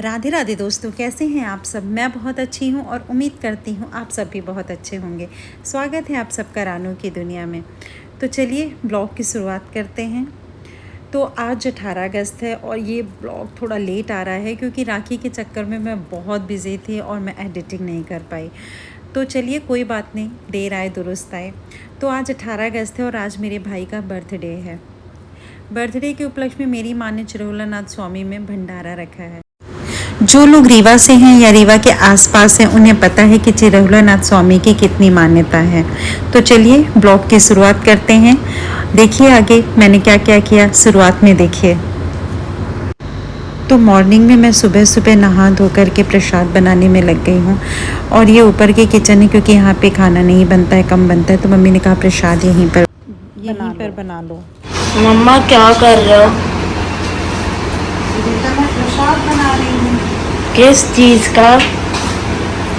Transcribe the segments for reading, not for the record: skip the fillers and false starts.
राधे राधे दोस्तों, कैसे हैं आप सब। मैं बहुत अच्छी हूँ और उम्मीद करती हूँ आप सब भी बहुत अच्छे होंगे। स्वागत है आप सबका रानू की दुनिया में। तो चलिए ब्लॉग की शुरुआत करते हैं। तो आज 18 अगस्त है और ये ब्लॉग थोड़ा लेट आ रहा है क्योंकि राखी के चक्कर में मैं बहुत बिज़ी थी और मैं एडिटिंग नहीं कर पाई। तो चलिए कोई बात नहीं, देर आए दुरुस्त आए। तो आज 18 अगस्त है और आज मेरे भाई का बर्थडे है। बर्थडे के उपलक्ष्य में मेरी माँ ने चिरौलानाथ स्वामी में भंडारा रखा है। जो लोग रीवा से हैं या रीवा के आसपास हैं उन्हें पता है कि चिरौलानाथ स्वामी की कितनी मान्यता है। तो चलिए ब्लॉग की शुरुआत करते हैं। देखिए आगे मैंने क्या क्या किया, शुरुआत में देखिए। तो मॉर्निंग में मैं सुबह सुबह नहा धो कर के प्रसाद बनाने में लग गई हूँ। और ये ऊपर की किचन है क्योंकि यहाँ पे खाना नहीं बनता है, कम बनता है। तो मम्मी ने कहा प्रसाद यहीं पर बना लो। मम्मा क्या कर रहे हो? बेटा मैं प्रसाद बना रही हूँ। किस चीज का?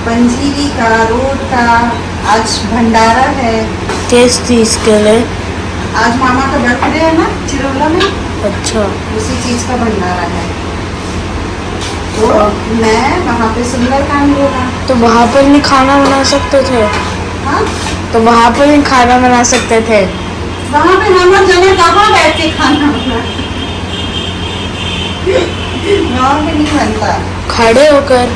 पंजीरी का, रोट का। आज भंडारा है। किस चीज के लिए? आज मामा का बर्थडे है ना चिरौला में, अच्छा। उसी चीज़ का भंडारा है। तो मैं वहाँ पे सुंदरकांड होगा। तो वहाँ पर नहीं खाना बना सकते थे? हाँ, तो वहाँ पर नहीं खाना बना सकते थे? वहाँ पे हम लोग जगह कहाँ बैठ के खाना बना, वहाँ पे नहीं बनता। खड़े होकर।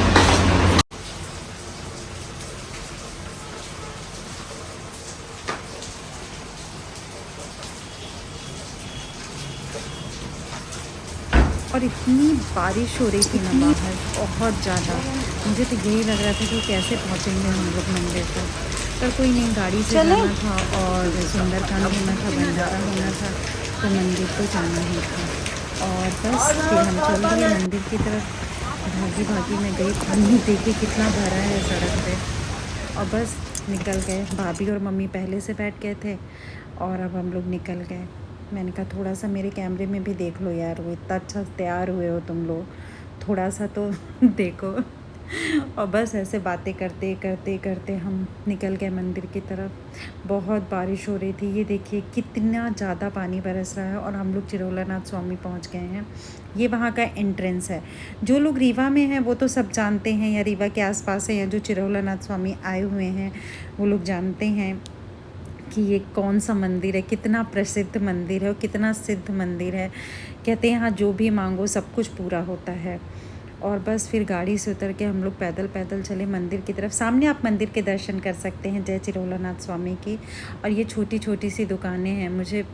और इतनी बारिश हो रही थी ना बाहर, बहुत ज़्यादा। मुझे तो यही लग रहा था कि कैसे पहुँचेंगे हम लोग मंदिर तक, पर कोई नहीं, गाड़ी से जाना था और सुंदरकांड होना था, भंडारा होना था, तो मंदिर तो जाना ही था। और बस फिर हम चल दिए मंदिर की तरफ। भागी भागी में गई, पानी देखिए कितना भरा है सड़क पे। और बस निकल गए। भाभी और मम्मी पहले से बैठ गए थे और अब हम लोग निकल गए। मैंने कहा थोड़ा सा मेरे कैमरे में भी देख लो यार, वो इतना अच्छा तैयार हुए हो तुम लोग, थोड़ा सा तो देखो। और बस ऐसे बातें करते करते करते हम निकल गए मंदिर की तरफ। बहुत बारिश हो रही थी, ये देखिए कितना ज़्यादा पानी बरस रहा है और हम लोग चिरौलानाथ स्वामी पहुंच गए हैं। ये वहाँ का एंट्रेंस है। जो लोग रीवा में हैं वो तो सब जानते हैं, या रीवा के आसपास हैं, या जो चिरौलानाथ स्वामी आए हुए हैं वो लोग जानते हैं कि ये कौन सा मंदिर है, कितना प्रसिद्ध मंदिर है और कितना सिद्ध मंदिर है। कहते हैं यहाँ जो भी मांगो सब कुछ पूरा होता है। और बस फिर गाड़ी से उतर के हम लोग पैदल पैदल चले मंदिर की तरफ। सामने आप मंदिर के दर्शन कर सकते हैं, जय चिरौलानाथ स्वामी की। और ये छोटी छोटी सी दुकानें हैं। मुझे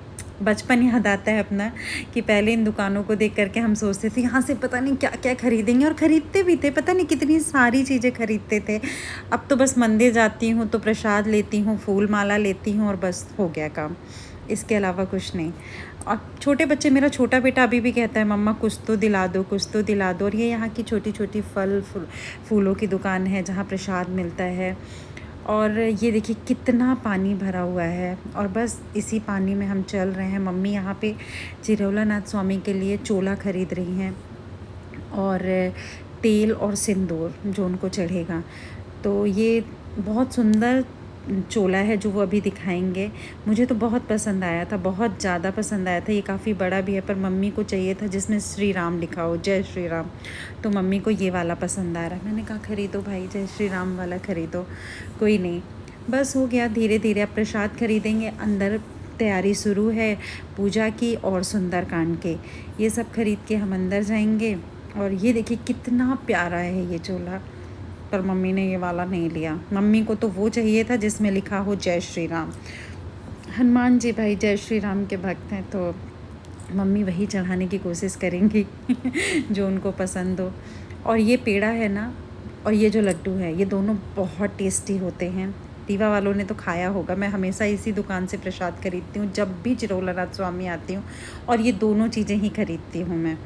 बचपन याद आता है अपना कि पहले इन दुकानों को देख करके हम सोचते थे यहाँ से पता नहीं क्या क्या खरीदेंगे, और ख़रीदते भी थे, पता नहीं कितनी सारी चीज़ें खरीदते थे। अब तो बस मंदिर जाती हूँ तो प्रसाद लेती हूँ, फूल माला लेती हूँ और बस हो गया काम, इसके अलावा कुछ नहीं। और छोटे बच्चे, मेरा छोटा बेटा अभी भी कहता है मम्मा कुछ तो दिला दो, कुछ तो दिला दो। और ये यहाँ की छोटी छोटी फूलों की दुकान है जहाँ प्रसाद मिलता है। और ये देखिए कितना पानी भरा हुआ है और बस इसी पानी में हम चल रहे हैं। मम्मी यहाँ पे चिरौलानाथ स्वामी के लिए चोला ख़रीद रही हैं और तेल और सिंदूर जो उनको चढ़ेगा। तो ये बहुत सुंदर चोला है जो वो अभी दिखाएंगे। मुझे तो बहुत पसंद आया था, बहुत ज़्यादा पसंद आया था। ये काफ़ी बड़ा भी है, पर मम्मी को चाहिए था जिसमें श्री राम लिखा हो, जय श्री राम। तो मम्मी को ये वाला पसंद आ रहा है। मैंने कहा ख़रीदो भाई, जय श्री राम वाला ख़रीदो। कोई नहीं, बस हो गया। धीरे धीरे अब प्रसाद खरीदेंगे। अंदर तैयारी शुरू है पूजा की और सुंदरकांड के। ये सब खरीद के हम अंदर जाएंगे। और ये देखिए कितना प्यारा है ये चोला, पर मम्मी ने ये वाला नहीं लिया। मम्मी को तो वो चाहिए था जिसमें लिखा हो जय श्री राम। हनुमान जी भाई जय श्री राम के भक्त हैं, तो मम्मी वही चढ़ाने की कोशिश करेंगी जो उनको पसंद हो। और ये पेड़ा है ना, और ये जो लड्डू है, ये दोनों बहुत टेस्टी होते हैं। रीवा वालों ने तो खाया होगा। मैं हमेशा इसी दुकान से प्रसाद खरीदती हूँ जब भी चिरौलानाथ स्वामी आती हूँ, और ये दोनों चीज़ें ही खरीदती हूँ मैं,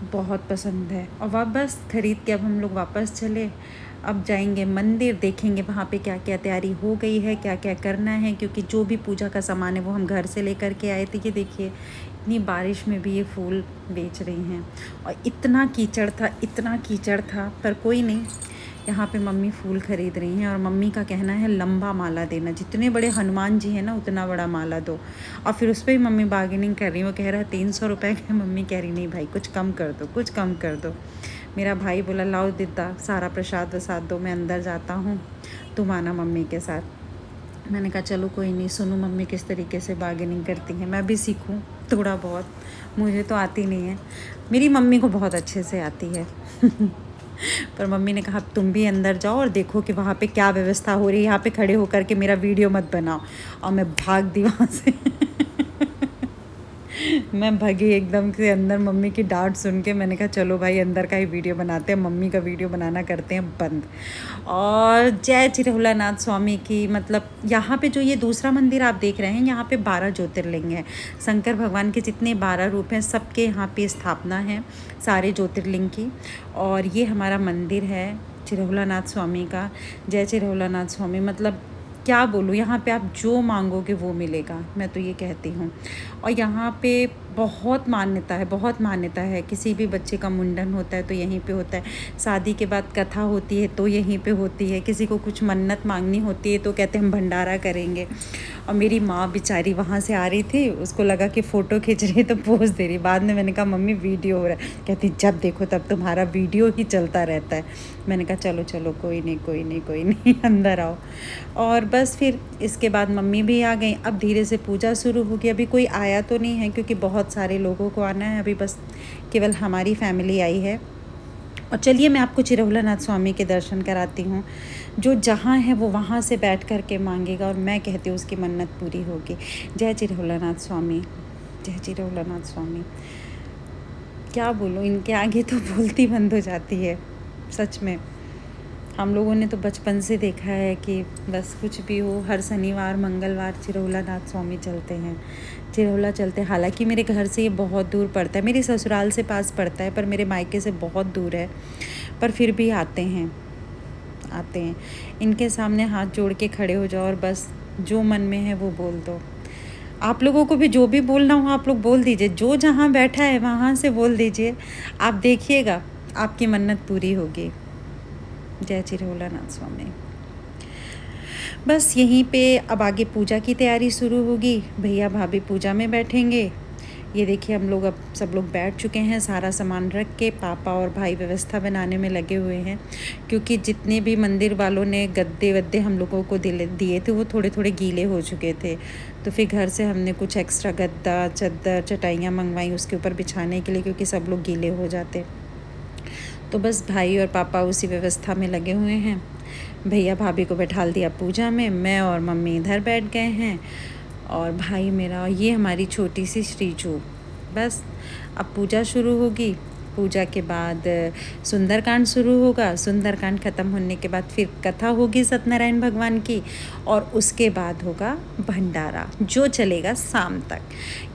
बहुत पसंद है। और वापस ख़रीद के अब हम लोग वापस चले। अब जाएंगे मंदिर, देखेंगे वहाँ पे क्या क्या तैयारी हो गई है, क्या क्या करना है, क्योंकि जो भी पूजा का सामान है वो हम घर से लेकर के आए थे। ये देखिए इतनी बारिश में भी ये फूल बेच रही हैं और इतना कीचड़ था, इतना कीचड़ था, पर कोई नहीं। यहाँ पे मम्मी फूल ख़रीद रही हैं और मम्मी का कहना है लंबा माला देना, जितने बड़े हनुमान जी हैं ना उतना बड़ा माला दो। और फिर उस पर भी मम्मी बार्गेनिंग कर रही है। वो कह रहा है 300 रुपये का, मम्मी कह रही नहीं भाई कुछ कम कर दो, कुछ कम कर दो। मेरा भाई बोला लाओ दिद्दा सारा प्रसाद वसाद दो, मैं अंदर जाता हूँ, तुम आना मम्मी के साथ। मैंने कहा चलो कोई नहीं, सुनो मम्मी किस तरीके से बार्गेनिंग करती हैं, मैं भी सीखूं थोड़ा बहुत, मुझे तो आती नहीं है, मेरी मम्मी को बहुत अच्छे से आती है। पर मम्मी ने कहा तुम भी अंदर जाओ और देखो कि वहाँ पे क्या व्यवस्था हो रही है, यहाँ पे खड़े होकर के मेरा वीडियो मत बनाओ। और मैं भाग दी वहाँ से। मैं भगी एकदम से अंदर, मम्मी की डांट सुन के। मैंने कहा चलो भाई अंदर का ही वीडियो बनाते हैं, मम्मी का वीडियो बनाना करते हैं बंद। और जय चिरहुलानाथ स्वामी की, मतलब यहाँ पे जो ये दूसरा मंदिर आप देख रहे हैं, यहाँ पे 12 ज्योतिर्लिंग हैं। शंकर भगवान के जितने 12 रूप हैं सबके यहाँ पे स्थापना है, सारे ज्योतिर्लिंग की। और ये हमारा मंदिर है चिरहुलानाथ स्वामी का। जय चिरहुलानाथ स्वामी, मतलब क्या बोलूँ, यहाँ पे आप जो मांगोगे वो मिलेगा, मैं तो ये कहती हूँ। और यहाँ पे बहुत मान्यता है, बहुत मान्यता है। किसी भी बच्चे का मुंडन होता है तो यहीं पे होता है, शादी के बाद कथा होती है तो यहीं पे होती है, किसी को कुछ मन्नत मांगनी होती है तो कहते हैं हम भंडारा करेंगे। और मेरी माँ बेचारी वहाँ से आ रही थी, उसको लगा कि फ़ोटो खींच रही तो पोज दे रही। बाद में मैंने कहा मम्मी वीडियो हो रहा है, कहती जब देखो तब तुम्हारा वीडियो ही चलता रहता है। मैंने कहा चलो चलो कोई नहीं कोई नहीं कोई नहीं, अंदर आओ। और बस फिर इसके बाद मम्मी भी आ गई। अब धीरे से पूजा शुरू होगी। अभी कोई आया तो नहीं है क्योंकि बहुत सारे लोगों को आना है, अभी बस केवल हमारी फैमिली आई है। और चलिए मैं आपको चिरहुलानाथ स्वामी के दर्शन कराती हूँ। जो जहाँ है वो वहाँ से बैठ कर के मांगेगा और मैं कहती हूँ उसकी मन्नत पूरी होगी। जय चिरहुलानाथ स्वामी, जय चिरहुलानाथ स्वामी। क्या बोलूँ, इनके आगे तो बोलती बंद हो जाती है सच में। हम लोगों ने तो बचपन से देखा है कि बस कुछ भी हो, हर शनिवार मंगलवार चिरहुलानाथ स्वामी चलते हैं, चिरहुला चलते हैं। हालांकि मेरे घर से ये बहुत दूर पड़ता है, मेरी ससुराल से पास पड़ता है पर मेरे मायके से बहुत दूर है, पर फिर भी आते हैं। इनके सामने हाथ जोड़ के खड़े हो जाओ और बस जो मन में है वो बोल दो। आप लोगों को भी जो भी बोलना हो आप लोग बोल दीजिए, जो जहाँ बैठा है वहाँ से बोल दीजिए, आप देखिएगा आपकी मन्नत पूरी होगी। जय चिरहुलानाथ स्वामी। बस यहीं पे अब आगे पूजा की तैयारी शुरू होगी। भैया भाभी पूजा में बैठेंगे। ये देखिए हम लोग अब सब लोग बैठ चुके हैं, सारा सामान रख के पापा और भाई व्यवस्था बनाने में लगे हुए हैं, क्योंकि जितने भी मंदिर वालों ने गद्दे वद्दे हम लोगों को दिए थे वो थोड़े थोड़े गीले हो चुके थे। तो फिर घर से हमने कुछ एक्स्ट्रा गद्दा चद्दर चटाइयाँ मंगवाई उसके ऊपर बिछाने के लिए, क्योंकि सब लोग गीले हो जाते। तो बस भाई और पापा उसी व्यवस्था में लगे हुए हैं। भैया भाभी को बैठाल दिया पूजा में, मैं और मम्मी इधर बैठ गए हैं और भाई मेरा, और ये हमारी छोटी सी श्रीजू। बस अब पूजा शुरू होगी। पूजा के बाद सुंदरकांड शुरू होगा। सुंदरकांड ख़त्म होने के बाद फिर कथा होगी सत्यनारायण भगवान की, और उसके बाद होगा भंडारा जो चलेगा शाम तक।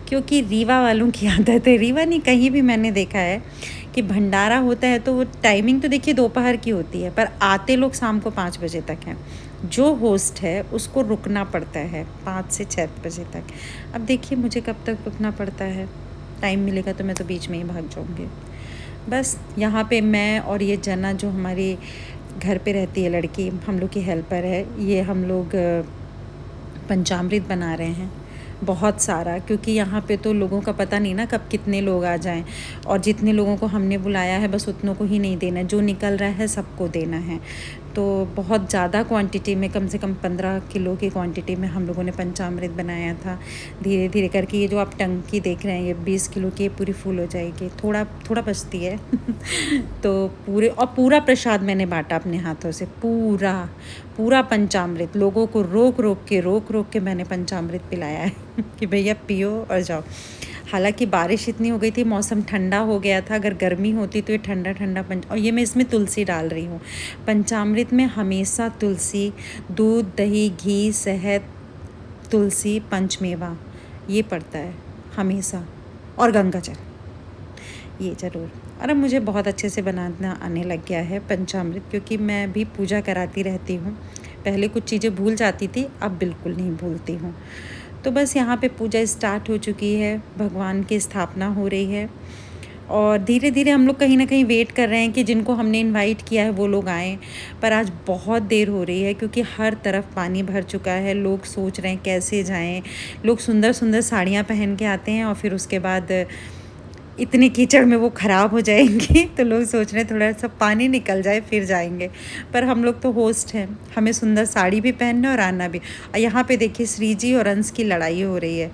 क्योंकि रीवा वालों की आदत है, रीवा नहीं कहीं भी मैंने देखा है कि भंडारा होता है तो वो टाइमिंग तो देखिए दोपहर की होती है, पर आते लोग शाम को 5 बजे तक हैं। जो होस्ट है उसको रुकना पड़ता है 5 से 6 बजे तक। अब देखिए मुझे कब तक रुकना पड़ता है, टाइम मिलेगा तो मैं तो बीच में ही भाग जाऊँगी। बस यहाँ पे मैं और ये जना जो हमारे घर पे रहती है लड़की, हम लोग की हेल्पर है, ये हम लोग पंचामृत बना रहे हैं बहुत सारा, क्योंकि यहाँ पे तो लोगों का पता नहीं ना कब कितने लोग आ जाएं, और जितने लोगों को हमने बुलाया है बस उतनों को ही नहीं देना, जो निकल रहा है सबको देना है। तो बहुत ज़्यादा क्वांटिटी में, कम से कम 15 किलो की क्वांटिटी में हम लोगों ने पंचामृत बनाया था। धीरे धीरे करके ये जो आप टंकी देख रहे हैं ये 20 किलो की पूरी फुल हो जाएगी, थोड़ा थोड़ा बचती है। तो पूरा प्रसाद मैंने बांटा अपने हाथों से, पूरा पंचामृत लोगों को रोक रोक के मैंने पंचामृत पिलाया है कि भैया पियो और जाओ। हालांकि बारिश इतनी हो गई थी, मौसम ठंडा हो गया था, अगर गर्मी होती तो ये ठंडा ठंडा और ये मैं इसमें तुलसी डाल रही हूँ। पंचामृत में हमेशा तुलसी, दूध दही घी शहद तुलसी पंचमेवा ये पड़ता है हमेशा, और गंगा जल ये ज़रूर। और अब मुझे बहुत अच्छे से बनाना आने लग गया है पंचामृत, क्योंकि मैं भी पूजा कराती रहती हूँ। पहले कुछ चीज़ें भूल जाती थी, अब बिल्कुल नहीं भूलती हूँ। तो बस यहाँ पे पूजा स्टार्ट हो चुकी है, भगवान की स्थापना हो रही है, और धीरे धीरे हम लोग कहीं ना कहीं वेट कर रहे हैं कि जिनको हमने इनवाइट किया है वो लोग आएँ। पर आज बहुत देर हो रही है क्योंकि हर तरफ पानी भर चुका है। लोग सोच रहे हैं कैसे जाएं। लोग सुंदर सुंदर साड़ियाँ पहन के आते हैं और फिर उसके बाद इतने कीचड़ में वो ख़राब हो जाएंगी तो लोग सोच रहे हैं थोड़ा सा पानी निकल जाए फिर जाएंगे, पर हम लोग तो होस्ट हैं, हमें सुंदर साड़ी भी पहनना और आना भी। और यहाँ पे देखिए श्री जी और अंश की लड़ाई हो रही है।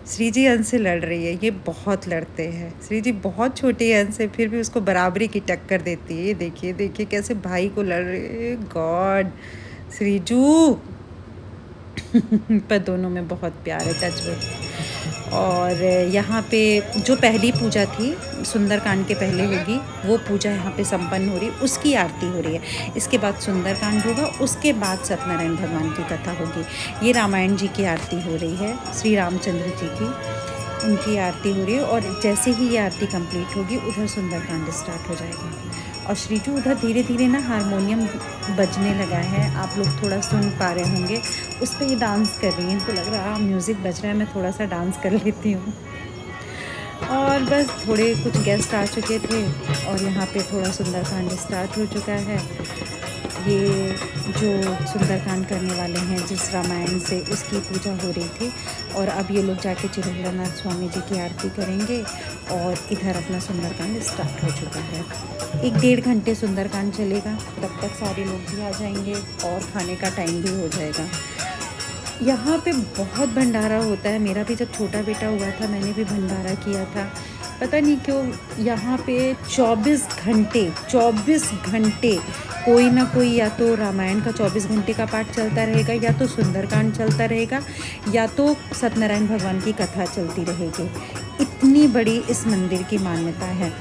श्री जी अंश से लड़ रही है, ये बहुत लड़ते हैं। श्री जी बहुत छोटी है अंश से, फिर भी उसको बराबरी की टक्कर देती है। ये देखिए देखिए कैसे भाई को लड़ रही है। गॉड श्रीजू पर दोनों में बहुत प्यार है, टचवुड। और यहाँ पे जो पहली पूजा थी सुंदरकांड के पहले होगी, वो पूजा यहाँ पे संपन्न हो रही, उसकी आरती हो रही है। इसके बाद सुंदरकांड होगा, उसके बाद सत्यनारायण भगवान की कथा होगी। ये रामायण जी की आरती हो रही है, श्री रामचंद्र जी की, उनकी आरती हो रही है। और जैसे ही ये आरती कंप्लीट होगी उधर सुंदरकांड स्टार्ट हो जाएगा। और श्रीजू उधर धीरे धीरे ना हारमोनियम बजने लगा है, आप लोग थोड़ा सुन पा रहे होंगे, उस पर ये डांस कर रही है। इनको लग रहा है म्यूज़िक बज रहा है, मैं थोड़ा सा डांस कर लेती हूँ। और बस थोड़े कुछ गेस्ट आ चुके थे और यहाँ पे थोड़ा सुंदरकांड स्टार्ट हो चुका है। ये जो सुंदरकांड करने वाले हैं जिस रामायण से, उसकी पूजा हो रही थी। और अब ये लोग जाके चिरंबलानाथ स्वामी जी की आरती करेंगे और इधर अपना सुंदरकांड स्टार्ट हो चुका है। 1-1.5 घंटे सुंदरकांड चलेगा, तब तक सारे लोग भी आ जाएंगे और खाने का टाइम भी हो जाएगा। यहाँ पे बहुत भंडारा होता है। मेरा भी जब छोटा बेटा हुआ था मैंने भी भंडारा किया था। पता नहीं क्यों यहाँ पे 24 घंटे कोई ना कोई, या तो रामायण का 24 घंटे का पाठ चलता रहेगा, या तो सुंदरकांड चलता रहेगा, या तो सत्यनारायण भगवान की कथा चलती रहेगी। इतनी बड़ी इस मंदिर की मान्यता है।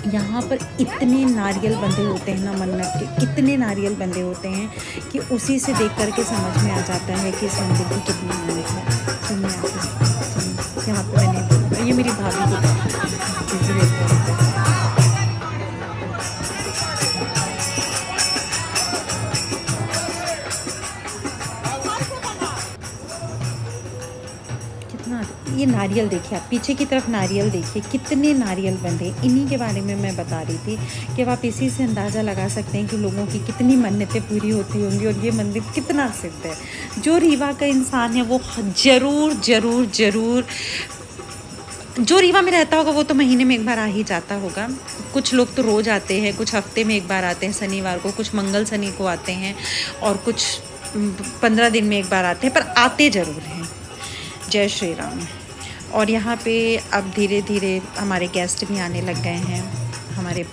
यहाँ पर इतने नारियल बंधे होते हैं ना, मन्नत के इतने नारियल बंधे होते हैं कि उसी से देख करके समझ में आ जाता है कि इस मंदिर की कितनी मान्यता है। सुनिए आप, यहाँ पर मैंने, ये मेरी भाभी को कितना, ये नारियल देखिए आप, पीछे की तरफ नारियल देखिए, कितने नारियल बंधे। इन्हीं के बारे में मैं बता रही थी कि आप इसी से अंदाज़ा लगा सकते हैं कि लोगों की कितनी मन्नतें पूरी होती होंगी और ये मंदिर कितना सिद्ध है। जो रीवा का इंसान है वो ज़रूर ज़रूर ज़रूर, जो रीवा में रहता होगा वो तो महीने में एक बार आ ही जाता होगा। कुछ लोग तो रोज़ आते हैं, कुछ हफ्ते में एक बार आते हैं शनिवार को, कुछ मंगल शनि को आते हैं, और कुछ 15 दिन में एक बार आते हैं, पर आते ज़रूर हैं। जय श्री राम। और यहाँ पे अब धीरे धीरे हमारे गेस्ट भी आने लग गए हैं। हमारे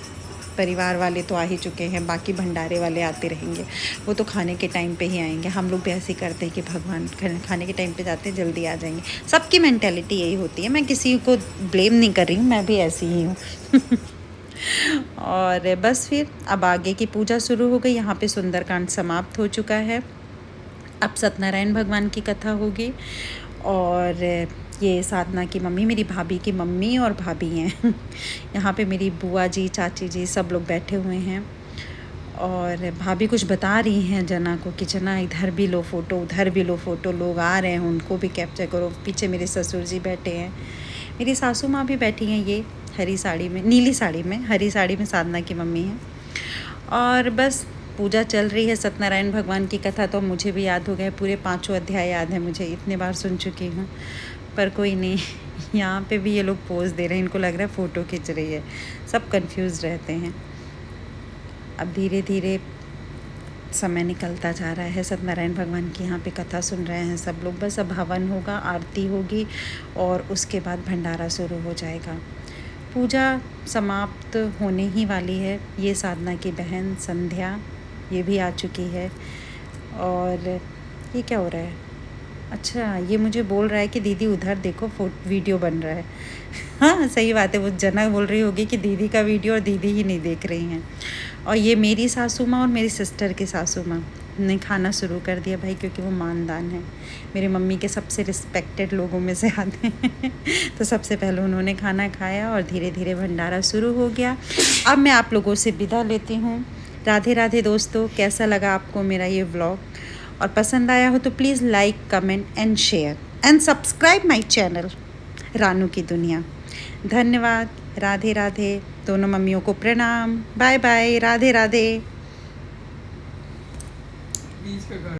परिवार वाले तो आ ही चुके हैं, बाकी भंडारे वाले आते रहेंगे। वो तो खाने के टाइम पे ही आएंगे। हम लोग भी ऐसे ही करते हैं कि भगवान खाने के टाइम पे जाते हैं, जल्दी आ जाएंगे। सबकी मेंटालिटी यही होती है, मैं किसी को ब्लेम नहीं कर रही हूँ, मैं भी ऐसी ही हूँ। और बस फिर अब आगे की पूजा शुरू हो गई। यहाँ पे सुंदरकांड समाप्त हो चुका है। अब सत्यनारायण भगवान की कथा होगी। और ये साधना की मम्मी, मेरी भाभी की मम्मी और भाभी हैं। यहाँ पे मेरी बुआ जी, चाची जी सब लोग बैठे हुए हैं। और भाभी कुछ बता रही हैं जना को कि जना इधर भी लो फ़ोटो, उधर भी लो फ़ोटो, लोग आ रहे हैं उनको भी कैप्चर करो। पीछे मेरे ससुर जी बैठे हैं, मेरी सासू माँ भी बैठी हैं, ये हरी साड़ी में, नीली साड़ी में, हरी साड़ी में साधना की मम्मी हैं। और बस पूजा चल रही है, सत्यनारायण भगवान की कथा तो मुझे भी याद हो गया, पूरे 5 अध्याय याद है मुझे, इतने बार सुन चुकी हूँ। पर कोई नहीं, यहाँ पे भी ये लोग पोज दे रहे हैं, इनको लग रहा है फ़ोटो खींच रही है, सब कंफ्यूज रहते हैं। अब धीरे धीरे समय निकलता जा रहा है। सत्यनारायण भगवान की यहाँ पे कथा सुन रहे हैं सब लोग। बस अब हवन होगा, आरती होगी और उसके बाद भंडारा शुरू हो जाएगा। पूजा समाप्त होने ही वाली है। ये साधना की बहन संध्या, ये भी आ चुकी है। और ये क्या हो रहा है? अच्छा, ये मुझे बोल रहा है कि दीदी उधर देखो, वीडियो बन रहा है। हाँ सही बात है, वो जना बोल रही होगी कि दीदी का वीडियो और दीदी ही नहीं देख रही हैं। और ये मेरी सासू माँ और मेरी सिस्टर की सासू माँ ने खाना शुरू कर दिया भाई, क्योंकि वो मानदान है, मेरी मम्मी के सबसे रिस्पेक्टेड लोगों में से आते हैं। तो सबसे पहले उन्होंने खाना खाया और धीरे धीरे भंडारा शुरू हो गया। अब मैं आप लोगों से विदा लेती हूँ। राधे राधे दोस्तों, कैसा लगा आपको मेरा ये व्लॉग? और पसंद आया हो तो please like, comment and share and subscribe my channel Ranu की दुनिया। धन्यवाद। राधे राधे। दोनों मम्मियों को प्रणाम। Bye bye. राधे राधे।